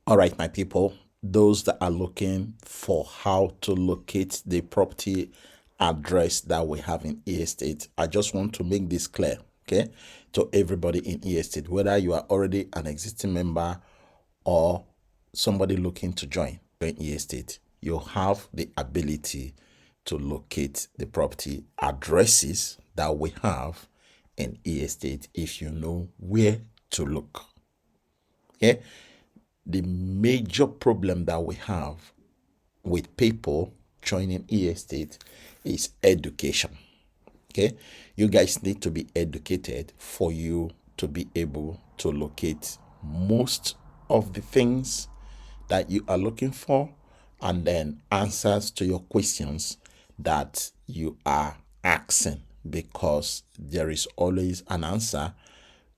All right, my people, those that are looking for how to locate the property address that we have in estate, I just want to make this clear, okay, to everybody in estate, whether you are already an existing member or somebody looking to join estate, you have the ability to locate the property addresses that we have in estate if you know where to look. Okay, the major problem that we have with people joining estate is education. Okay, you guys need to be educated for you to be able to locate most of the things that you are looking for, and then answers to your questions that you are asking, because there is always an answer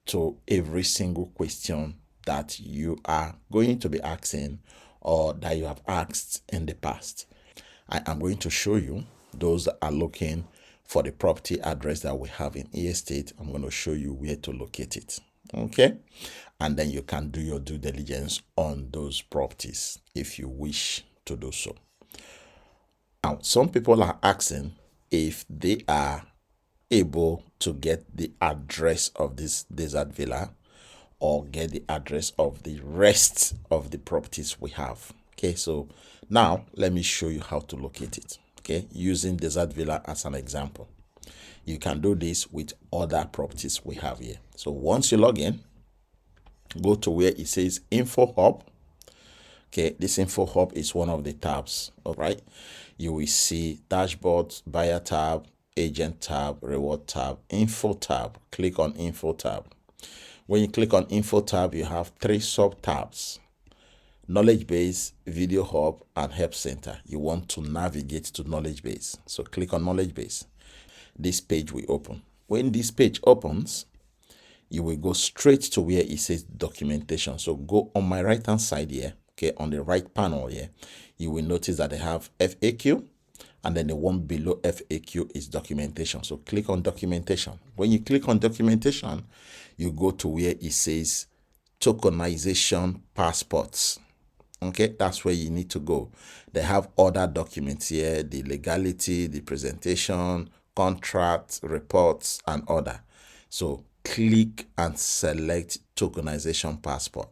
to every single question that you are going to be asking or that you have asked in the past. I am going to show you those that are looking for the property address that we have in estate. I'm going to show you where to locate it. Okay. And then you can do your due diligence on those properties if you wish to do so. Now, some people are asking if they are able to get the address of this desert villa or get the address of the rest of the properties we have. Okay, so now let me show you how to locate it. Okay, using desert villa as an example. You can do this with other properties we have here. So once you log in, go to where it says Info Hub. Okay, this Info Hub is one of the tabs. All right, you will see Dashboard, Buyer tab, Agent tab, Reward tab, Info tab. Click on Info tab. When you click on Info tab, you have 3 sub tabs: Knowledge Base, Video Hub, and Help Center. You want to navigate to Knowledge Base, so click on Knowledge Base. This page will open. When this page opens, you will go straight to where it says Documentation. So go on my right hand side here, okay, on the right panel here, you will notice that they have FAQ, and then the one below FAQ is Documentation. So click on Documentation. When you click on Documentation, you go to where it says Tokenization Passports. Okay, that's where you need to go. They have other documents here: the legality, the presentation, contracts, reports, and other. So click and select Tokenization Passport.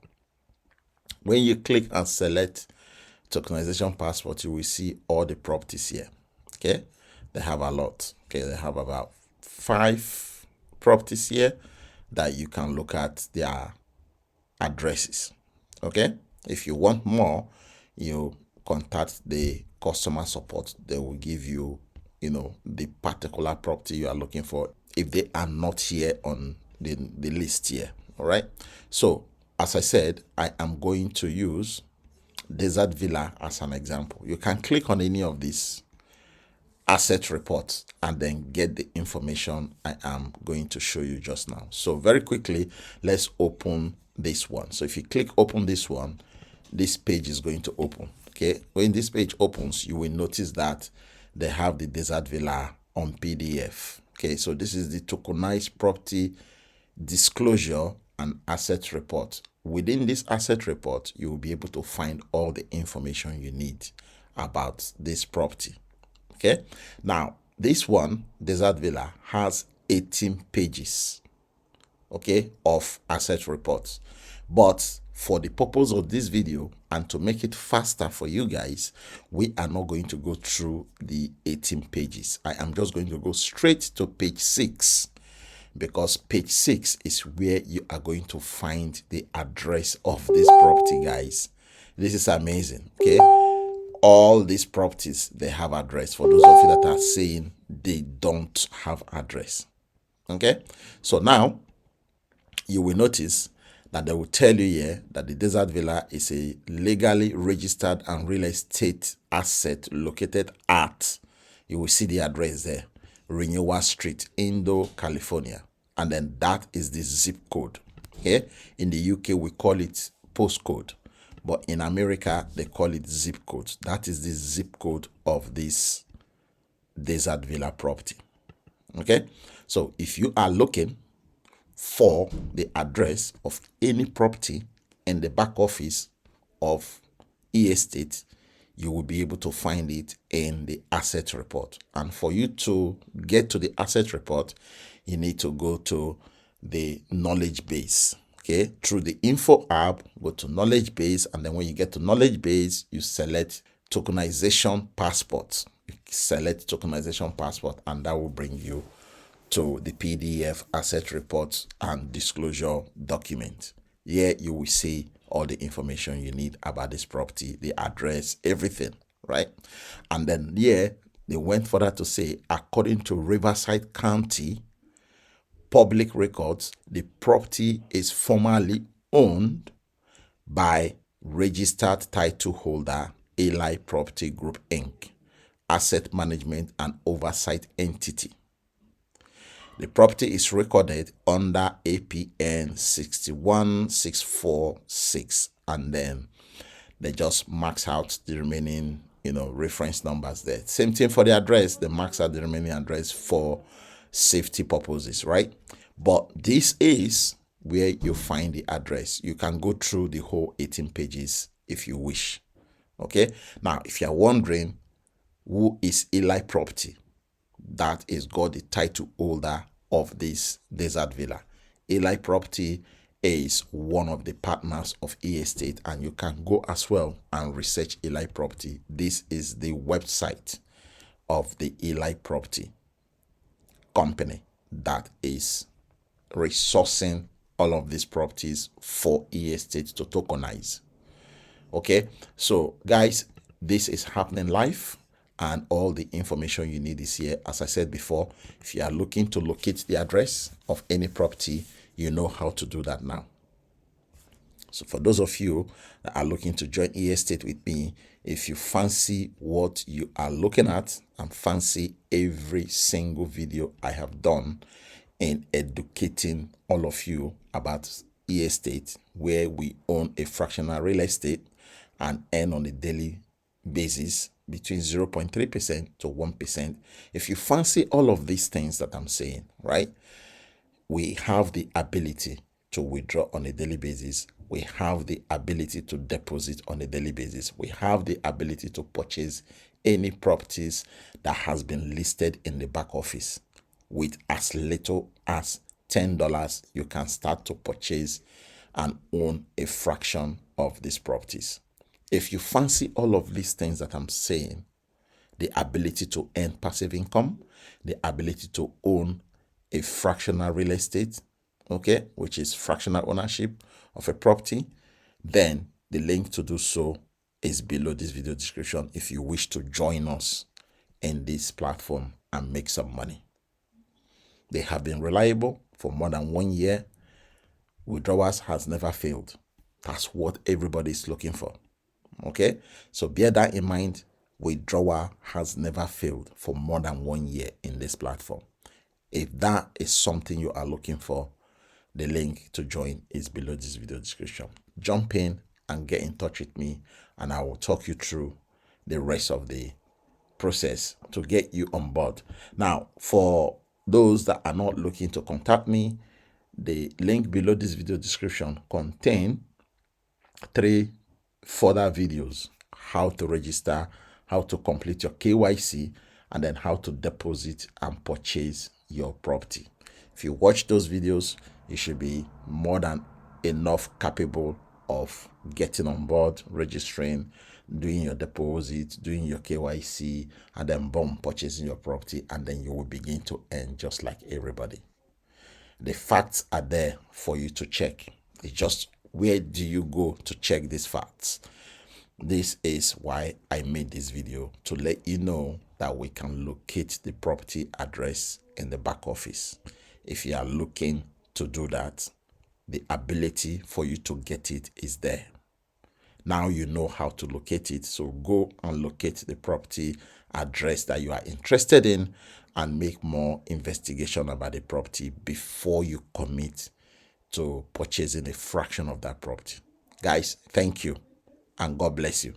When you click and select Tokenization Passport, you will see all the properties here. Okay, they have a lot. Okay, they have about 5 properties here that you can look at their addresses. Okay, if you want more, you contact the customer support. They will give you, the particular property you are looking for if they are not here on the list here. All right, so as I said, I am going to use Desert Villa as an example. You can click on any of these asset reports and then get the information I am going to show you just now. So very quickly, let's open this one. So if you click open this one, this page is going to open. Okay, when this page opens, you will notice that they have the Desert Villa on PDF. Okay, so this is the tokenized property disclosure and asset report. Within this asset report, you will be able to find all the information you need about this property. Okay, now this one, Desert Villa, has 18 pages, okay, of asset reports. But for the purpose of this video and to make it faster for you guys, we are not going to go through the 18 pages. I am just going to go straight to page 6, because page 6 is where you are going to find the address of this property, guys. This is amazing. Okay, all these properties, they have address, for those of you that are saying they don't have address. Okay, so now you will notice that they will tell you here that the Desert Villa is a legally registered and real estate asset located at, you will see the address there, Renewal Street, Indo, California. And then that is the zip code. Okay, in the UK we call it postcode, but in America they call it zip code. That is the zip code of this Desert Villa property. Okay, so if you are looking for the address of any property in the back office of estate, you will be able to find it in the asset report. And for you to get to the asset report, you need to go to the knowledge base. Okay, through the info app, go to knowledge base, and then when you get to knowledge base, you select tokenization passport. You select tokenization passport, and that will bring you to the PDF asset report and disclosure document. Here you will see all the information you need about this property, the address, everything, right? And then here they went further to say, according to Riverside County public records, the property is formally owned by registered title holder Eli Property Group Inc., asset management and oversight entity. The property is recorded under APN 61646, and then they just marks out the remaining, reference numbers there. Same thing for the address. They marks out the remaining address for safety purposes, right? But this is where you find the address. You can go through the whole 18 pages if you wish. Okay. Now, if you're wondering who is Eli Property, that is God, the title holder of this desert villa. Eli Property is one of the partners of E-Estate, and you can go as well and research Eli Property. This is the website of the Eli Property company that is resourcing all of these properties for E-Estate to tokenize. Okay, so guys, this is happening live, and all the information you need is here. As I said before, if you are looking to locate the address of any property, you know how to do that now. So for those of you that are looking to join E-Estate with me, if you fancy what you are looking at and fancy every single video I have done in educating all of you about E-Estate, where we own a fractional real estate and earn on a daily basis between 0.3% to 1%. If you fancy all of these things that I'm saying, right, we have the ability to withdraw on a daily basis. We have the ability to deposit on a daily basis. We have the ability to purchase any properties that has been listed in the back office. With as little as $10, you can start to purchase and own a fraction of these properties. If you fancy all of these things that I'm saying, the ability to earn passive income, the ability to own a fractional real estate, okay, which is fractional ownership of a property, then the link to do so is below this video description if you wish to join us in this platform and make some money. They have been reliable for more than 1 year. Withdrawals has never failed. That's what everybody is looking for. Okay, so bear that in mind. Withdrawal has never failed for more than 1 year in this platform. If that is something you are looking for, the link to join is below this video description. Jump in and get in touch with me, and I will talk you through the rest of the process to get you on board. Now, for those that are not looking to contact me, the link below this video description contain 3 further videos: how to register, how to complete your KYC, and then how to deposit and purchase your property. If you watch those videos, you should be more than enough capable of getting on board, registering, doing your deposit, doing your KYC, and then boom, purchasing your property, and then you will begin to earn just like everybody. The facts are there for you to check. It's just, where do you go to check these facts? This is why I made this video, to let you know that we can locate the property address in the back office. If you are looking to do that, the ability for you to get it is there. Now you know how to locate it, so go and locate the property address that you are interested in and make more investigation about the property before you commit to purchasing a fraction of that property. Guys, thank you, and God bless you.